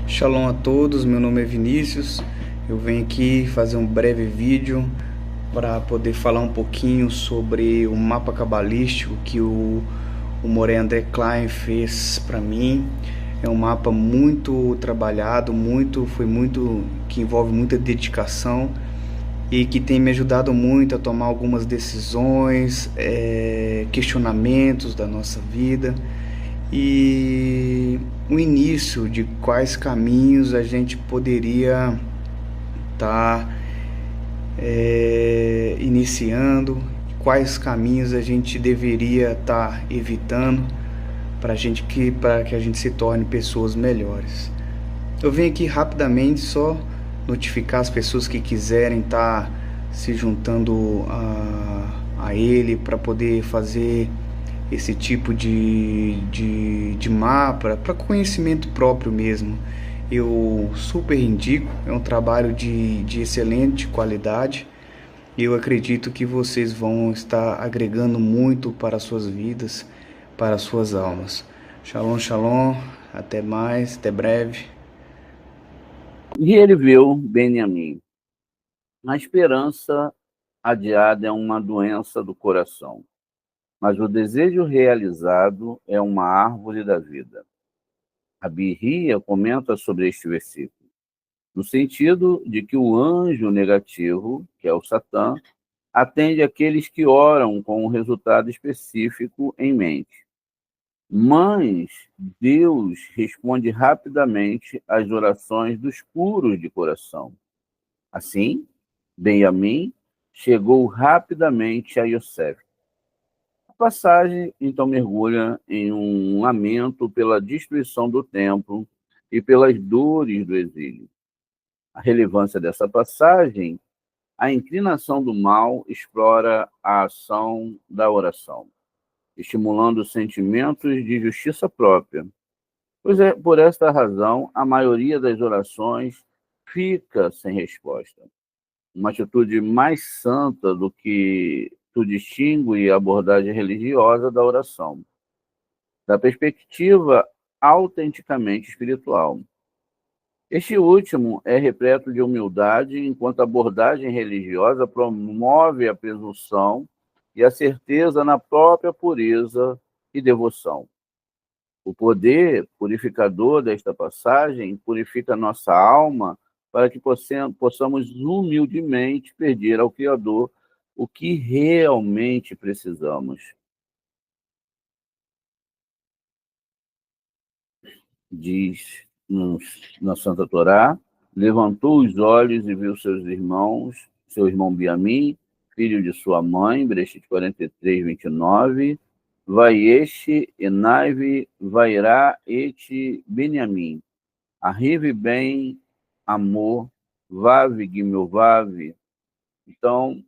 Shalom a todos, meu nome é Vinícius. Eu venho aqui fazer um breve vídeo para poder falar um pouquinho sobre o mapa cabalístico que o Moré André Klein fez para mim. É um mapa muito trabalhado, que envolve muita dedicação e que tem me ajudado muito a tomar algumas decisões, questionamentos da nossa vida e o início de quais caminhos a gente poderia estar iniciando, quais caminhos a gente deveria estar evitando para que a gente se torne pessoas melhores. Eu venho aqui rapidamente só notificar as pessoas que quiserem estar se juntando a ele para poder fazer esse tipo de mapa para conhecimento próprio mesmo. Eu super indico, é um trabalho de excelente qualidade e eu acredito que vocês vão estar agregando muito para as suas vidas, para as suas almas. Shalom, shalom, até mais, até breve. E ele viu Benjamim. A esperança adiada é uma doença do coração, mas o desejo realizado é uma árvore da vida. A Birria comenta sobre este versículo, no sentido de que o anjo negativo, que é o Satã, atende aqueles que oram com um resultado específico em mente. Mas Deus responde rapidamente às orações dos puros de coração. Assim, Benjamim chegou rapidamente a Yosef. A passagem, então, mergulha em um lamento pela destruição do templo e pelas dores do exílio. A relevância dessa passagem, a inclinação do mal explora a ação da oração, estimulando sentimentos de justiça própria. Pois é, por esta razão, a maioria das orações fica sem resposta. Uma atitude mais santa do que tu distingue a abordagem religiosa da oração, da perspectiva autenticamente espiritual. Este último é repleto de humildade, enquanto a abordagem religiosa promove a presunção e a certeza na própria pureza e devoção. O poder purificador desta passagem purifica nossa alma para que possamos humildemente pedir ao Criador o que realmente precisamos. Diz na Santa Torá, levantou os olhos e viu seu irmão Biamim, filho de sua mãe, Bereshit 43, 29, Vaiesh Enaive Vairá et Benjamim, Arrive bem, amor, Vave Gimel Vave. Então,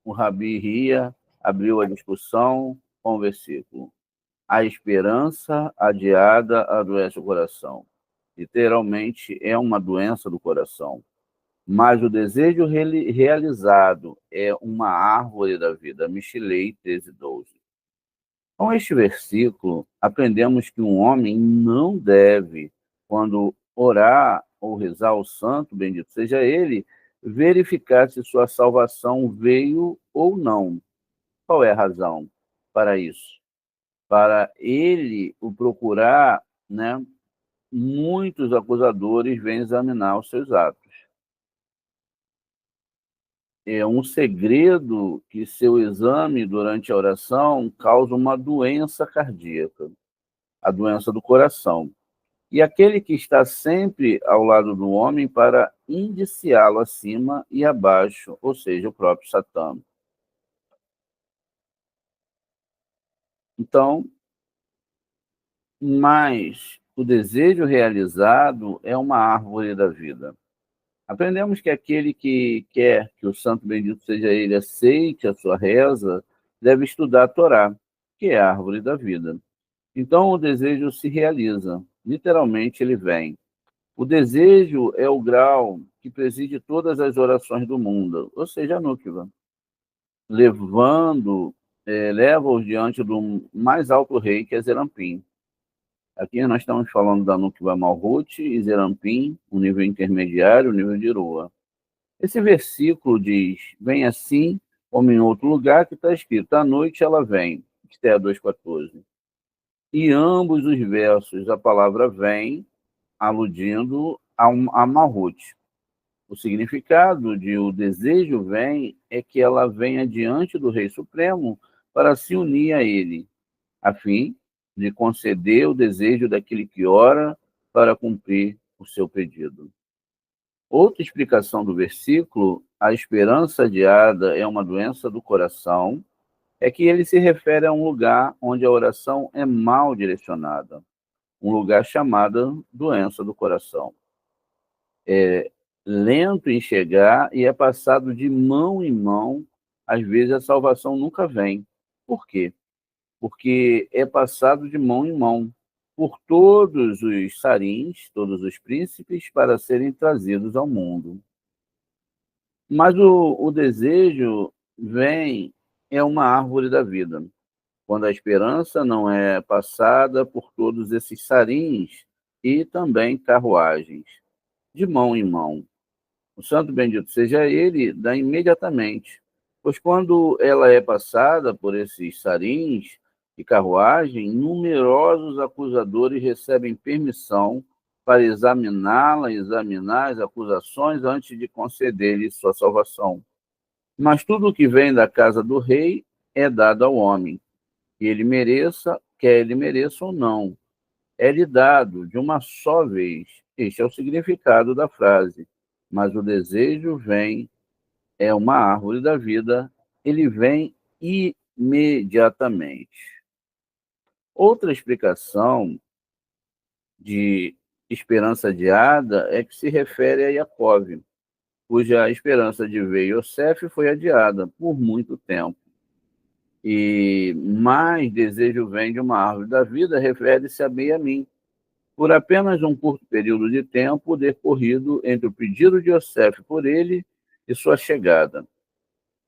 o Rabi Ria abriu a discussão com o versículo. A esperança adiada adoece o coração. Literalmente, é uma doença do coração. Mas o desejo realizado é uma árvore da vida. Michelei 13:12. Com este versículo, aprendemos que um homem não deve, quando orar ou rezar ao santo, bendito seja ele, verificar se sua salvação veio ou não. Qual é a razão para isso? Para ele o procurar, né, muitos acusadores vêm examinar os seus atos. é um segredo que seu exame durante a oração causa uma doença cardíaca, a doença do coração. E aquele que está sempre ao lado do homem para indiciá-lo acima e abaixo, ou seja, o próprio Satã. Então, mas o desejo realizado é uma árvore da vida. Aprendemos que aquele que quer que o santo bendito seja ele aceite a sua reza, deve estudar a Torá, que é a árvore da vida. Então o desejo se realiza, literalmente ele vem. O desejo é o grau que preside todas as orações do mundo, ou seja, a Nukva, leva-os diante do mais alto rei, que é Zerampim. Aqui nós estamos falando da Nukva Malhut e Zerampim, o nível intermediário, o nível de Roa. Esse versículo diz, vem assim, como em outro lugar, que está escrito, à noite ela vem, Estéia 2,14. E ambos os versos, a palavra vem, aludindo a Malhut. O significado de o desejo vem é que ela venha diante do Rei Supremo para se unir a ele, a fim de conceder o desejo daquele que ora para cumprir o seu pedido. Outra explicação do versículo, a esperança adiada é uma doença do coração, é que ele se refere a um lugar onde a oração é mal direcionada, um lugar chamado doença do coração. É lento em chegar e é passado de mão em mão, às vezes a salvação nunca vem. Por quê? Porque é passado de mão em mão por todos os sarins, todos os príncipes, para serem trazidos ao mundo. Mas o desejo vem, é uma árvore da vida. Quando a esperança não é passada por todos esses sarins e também carruagens, de mão em mão. O santo bendito seja ele, dá imediatamente, pois quando ela é passada por esses sarins e carruagem, numerosos acusadores recebem permissão para examinar as acusações antes de conceder-lhe sua salvação. Mas tudo o que vem da casa do rei é dado ao homem, que ele mereça, quer ele mereça ou não. É-lhe dado de uma só vez. Este é o significado da frase. Mas o desejo vem, é uma árvore da vida, ele vem imediatamente. Outra explicação de esperança adiada é que se refere a Iacove, cuja esperança de ver Yosef foi adiada por muito tempo. E mais desejo vem de uma árvore da vida, refere-se a Benjamim, por apenas um curto período de tempo decorrido entre o pedido de Yosef por ele e sua chegada.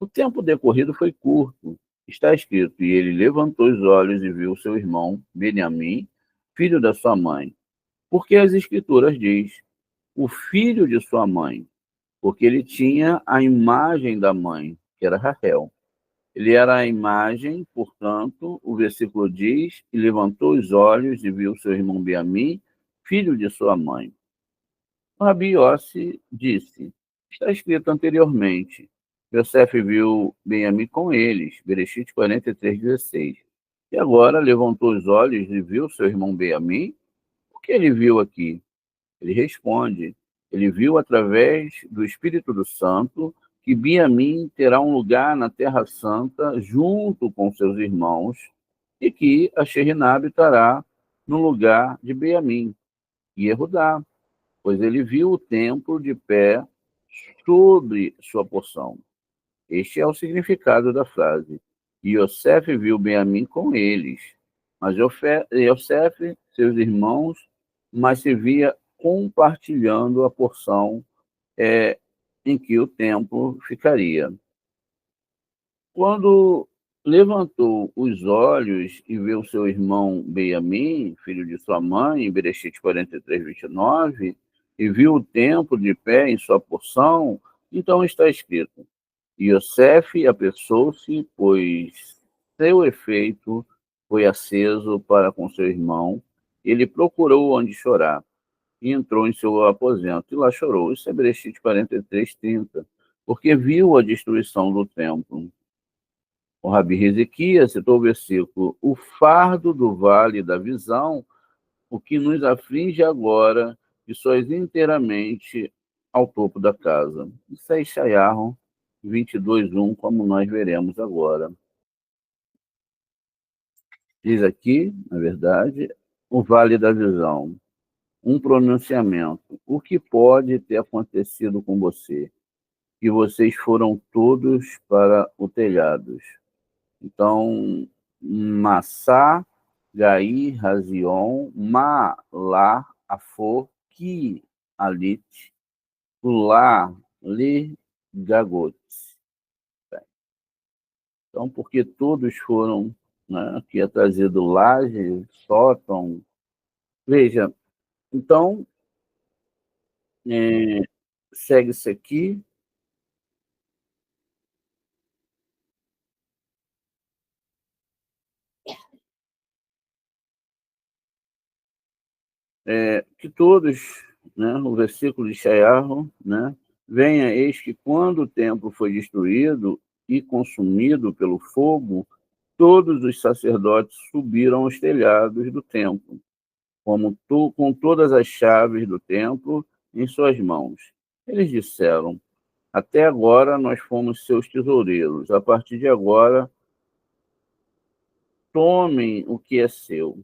O tempo decorrido foi curto, está escrito, e ele levantou os olhos e viu seu irmão, Benjamim, filho da sua mãe. Porque as escrituras diz, o filho de sua mãe, porque ele tinha a imagem da mãe, que era Raquel. Ele era a imagem, portanto, o versículo diz, e levantou os olhos e viu seu irmão Benjamim, filho de sua mãe. O Rabi Yossi disse, está escrito anteriormente, Yosef viu Benjamim com eles, Bereshit 43:16. E agora levantou os olhos e viu seu irmão Benjamim. O que ele viu aqui? Ele responde, ele viu através do Espírito do Santo que Benjamim terá um lugar na Terra Santa junto com seus irmãos e que a Sherinab estará no lugar de Benjamim, e Yehudá, pois ele viu o templo de pé sobre sua porção. Este é o significado da frase. E Yosef viu Benjamim com eles, mas Yosef, seus irmãos, mas se via compartilhando a porção em que o templo ficaria. Quando levantou os olhos e viu seu irmão Benjamim, filho de sua mãe, em Bereshit 43:29, e viu o templo de pé em sua porção, então está escrito, Yosef apressou-se, pois seu efeito foi aceso para com seu irmão, ele procurou onde chorar, e entrou em seu aposento, e lá chorou. Isso é Bereshit 43:30. porque viu a destruição do templo. O Rabi Ezequias citou o versículo: o fardo do vale da visão, o que nos aflige agora, e sois inteiramente ao topo da casa. Isso é Isaiah 22:1, como nós veremos agora. Diz aqui, na verdade, o vale da visão, um pronunciamento. O que pode ter acontecido com você? Que vocês foram todos para o telhados. Então, Massá, Gai, Razion, Ma, Lá, Afor, Ki, Alit, Lá, Li, Gagot. Então, porque todos foram, né, aqui é trazido laje, sótão. Veja, então, segue-se aqui, que todos, né, o versículo de Shaiarro, né, venha, eis que quando o templo foi destruído e consumido pelo fogo, todos os sacerdotes subiram aos telhados do templo, com todas as chaves do templo em suas mãos. Eles disseram: até agora nós fomos seus tesoureiros, a partir de agora tomem o que é seu.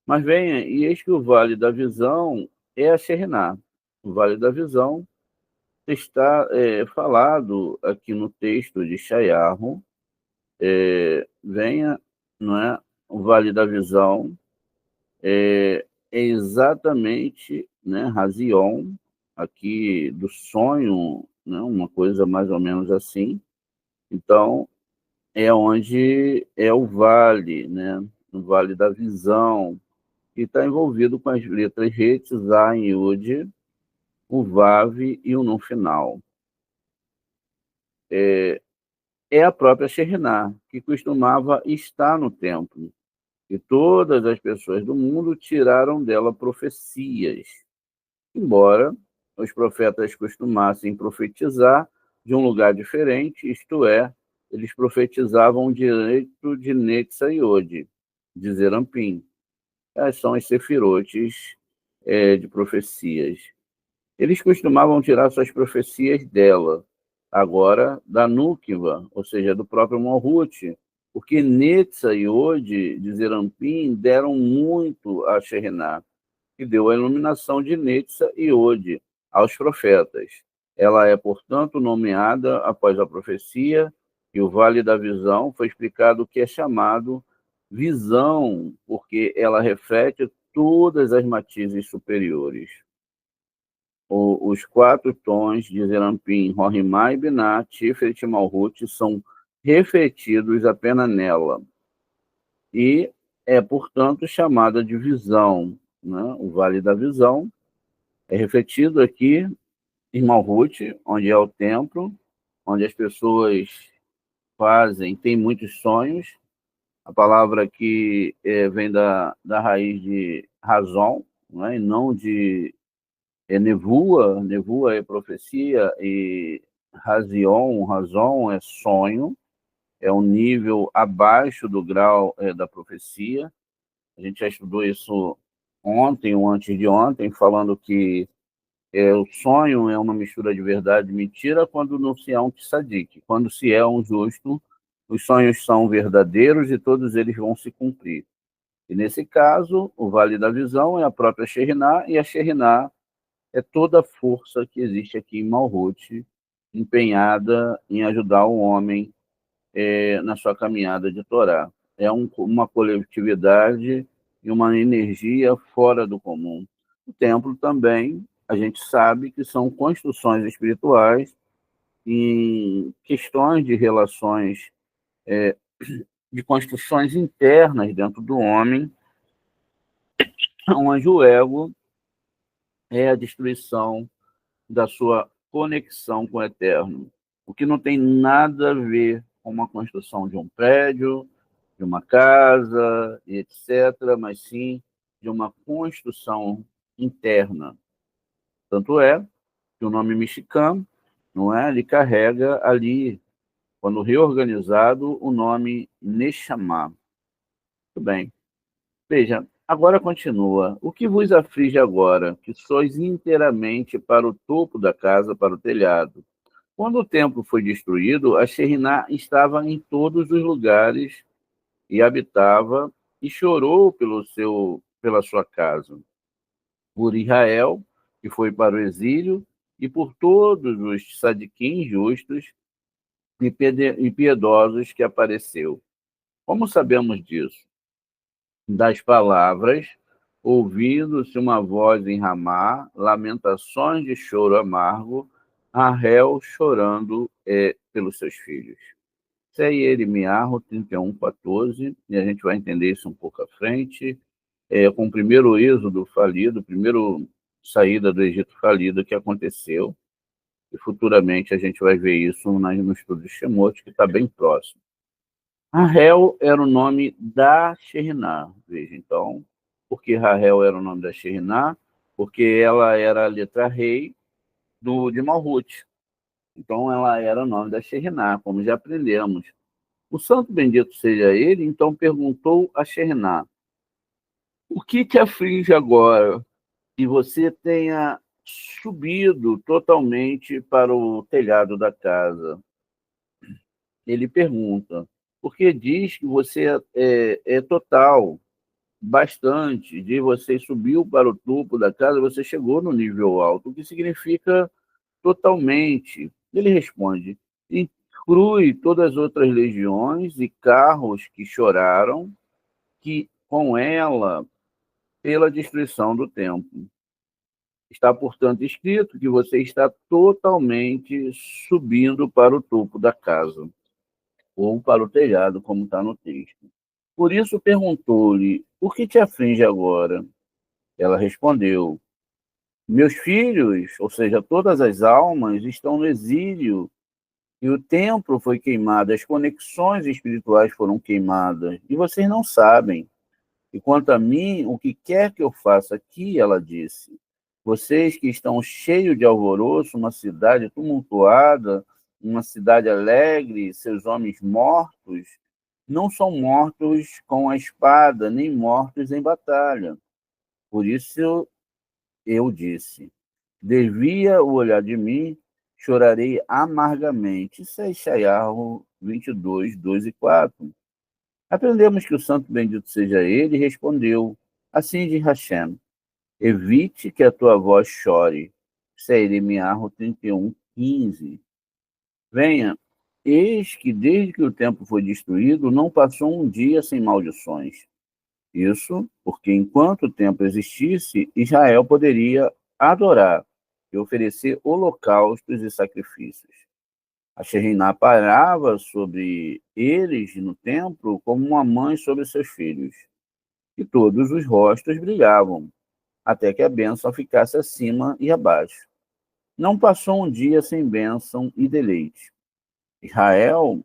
Mas venha, e eis que o Vale da Visão é a Sheriná. O Vale da Visão está falado aqui no texto de Shaiarro. Venha, não é? O Vale da Visão é exatamente, né, Razion, aqui do sonho, né, uma coisa mais ou menos assim. Então, é onde é o vale, né, o Vale da Visão, que está envolvido com as letras Het, Zain, Yud, o Vav e o Nun final. É a própria Sheriná, que costumava estar no templo, e todas as pessoas do mundo tiraram dela profecias, embora os profetas costumassem profetizar de um lugar diferente, isto é, eles profetizavam direito de Netzah e Yod, de Zerampim. São as sefirotes de profecias. Eles costumavam tirar suas profecias dela, agora da Núquiva, ou seja, do próprio Morrut, porque Netzah e Yod de Zerampim deram muito a Sheriná, que deu a iluminação de Netzah e Yod aos profetas. Ela é, portanto, nomeada após a profecia, e o Vale da Visão foi explicado que é chamado visão, porque ela reflete todas as matizes superiores. Os 4 tons de Zerampim, Rohimá e Binah, Tiferet e Malhut são refletidos apenas nela. E é, portanto, chamada de visão. Né? O Vale da Visão é refletido aqui em Malhut, onde é o templo, onde as pessoas têm muitos sonhos. A palavra aqui vem da raiz de razão, né? E não de nevoa. Nevoa é profecia e razão é sonho, é um nível abaixo do grau da profecia. A gente já estudou isso ontem ou antes de ontem, falando que o sonho é uma mistura de verdade e mentira quando não se é um tzadik. Quando se é um justo, os sonhos são verdadeiros e todos eles vão se cumprir. E nesse caso, o Vale da Visão é a própria Sheriná, e a Sheriná é toda a força que existe aqui em Malhut, empenhada em ajudar o homem na sua caminhada de Torá. É uma coletividade e uma energia fora do comum. O templo também, a gente sabe que são construções espirituais em questões de relações, de construções internas dentro do homem, onde o ego é a destruição da sua conexão com o eterno, o que não tem nada a ver com uma construção de um prédio, de uma casa, etc., mas sim de uma construção interna. Tanto é que o nome mexicano não é? Ele carrega ali, quando reorganizado, o nome Neshama. Muito bem. Veja, agora continua. O que vos aflige agora, que sois inteiramente para o topo da casa, para o telhado? Quando o templo foi destruído, a Sheriná estava em todos os lugares e habitava e chorou pela sua casa, por Israel, que foi para o exílio, e por todos os sadiquins justos e piedosos que apareceu. Como sabemos disso? Das palavras, ouvindo-se uma voz em Ramá, lamentações de choro amargo, Rahel chorando pelos seus filhos. Isso é Jeremias 31, 14, e a gente vai entender isso um pouco à frente, com o primeiro êxodo falido, o primeiro saída do Egito falido que aconteceu, e futuramente a gente vai ver isso no estudo de Shemot, que está bem próximo. Rahel era o nome da Sheriná, veja, então, porque Rahel era o nome da Sheriná, porque ela era a letra rei de Malhut. Então, ela era o nome da Sheriná, como já aprendemos. O santo bendito seja ele, então perguntou a Sheriná: o que te aflige agora que você tenha subido totalmente para o telhado da casa? Ele pergunta, porque diz que você é total, bastante, de você subiu para o topo da casa, você chegou no nível alto, o que significa totalmente. Ele responde, inclui todas as outras legiões e carros que choraram que com ela pela destruição do templo. Está, portanto, escrito que você está totalmente subindo para o topo da casa, ou para o telhado, como está no texto. Por isso perguntou-lhe, o que te aflige agora? Ela respondeu, meus filhos, ou seja, todas as almas, estão no exílio, e o templo foi queimado, as conexões espirituais foram queimadas, e vocês não sabem. E quanto a mim, o que quer que eu faça aqui, ela disse, vocês que estão cheios de alvoroço, uma cidade tumultuada, uma cidade alegre, seus homens mortos, não são mortos com a espada, nem mortos em batalha. Por isso eu disse, desvia o olhar de mim, chorarei amargamente. Isso é Isaiah 22, 2 e 4. Aprendemos que o santo bendito seja ele, respondeu, assim diz Hashem, evite que a tua voz chore. Isso é Jeremias 31, 15. Venha, eis que desde que o templo foi destruído, não passou um dia sem maldições. Isso porque enquanto o templo existisse, Israel poderia adorar e oferecer holocaustos e sacrifícios. A Shekhinah parava sobre eles no templo como uma mãe sobre seus filhos, e todos os rostos brilhavam, até que a bênção ficasse acima e abaixo. Não passou um dia sem bênção e deleite. Israel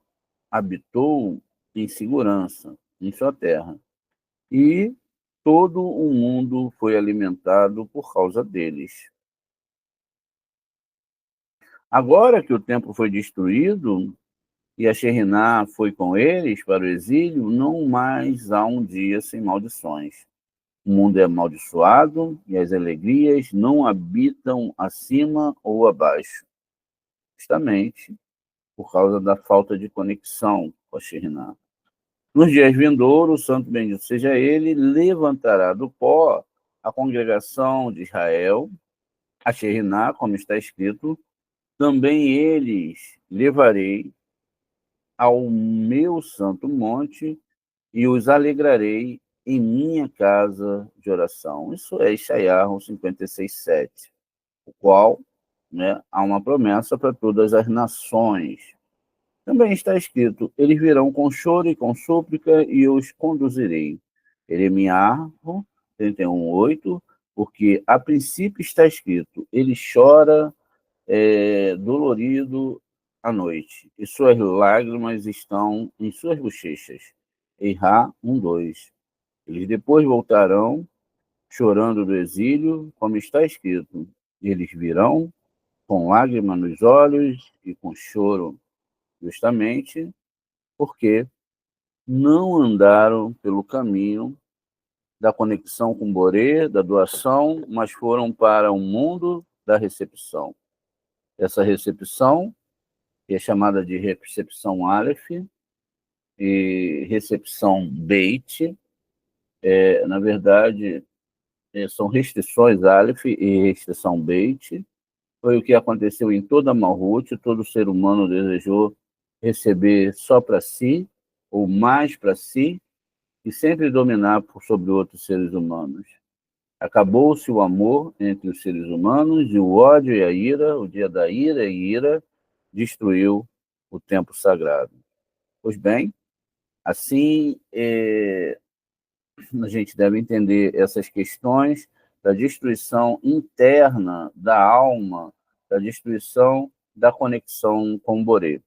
habitou em segurança em sua terra, e todo o mundo foi alimentado por causa deles. Agora que o templo foi destruído e a Shekhinah foi com eles para o exílio, não mais há um dia sem maldições. O mundo é amaldiçoado e as alegrias não habitam acima ou abaixo, justamente por causa da falta de conexão com a Shekhinah. Nos dias vindouros, o santo bendito seja ele, levantará do pó a congregação de Israel, a Shekhinah, como está escrito, também eles levarei ao meu santo monte e os alegrarei em minha casa de oração. Isso é Isaiah 56, 7, o qual, né, há uma promessa para todas as nações. Também está escrito, eles virão com choro e com súplica e eu os conduzirei. Jeremias 31, 8, porque a princípio está escrito, ele chora dolorido à noite, e suas lágrimas estão em suas bochechas. Eirá 1, 2. Eles depois voltarão, chorando do exílio, como está escrito. Eles virão com lágrima nos olhos e com choro, justamente porque não andaram pelo caminho da conexão com Boré, da doação, mas foram para o mundo da recepção. Essa recepção, que é chamada de recepção Aleph e recepção Beit, na verdade, são restrições Aleph e restrição Beit. Foi o que aconteceu em toda a Malhut, todo ser humano desejou receber só para si, ou mais para si, e sempre dominar sobre outros seres humanos. Acabou-se o amor entre os seres humanos e o ódio e a ira, o dia da ira e ira, destruiu o templo sagrado. Pois bem, assim a gente deve entender essas questões da destruição interna da alma, da destruição da conexão com o Boré.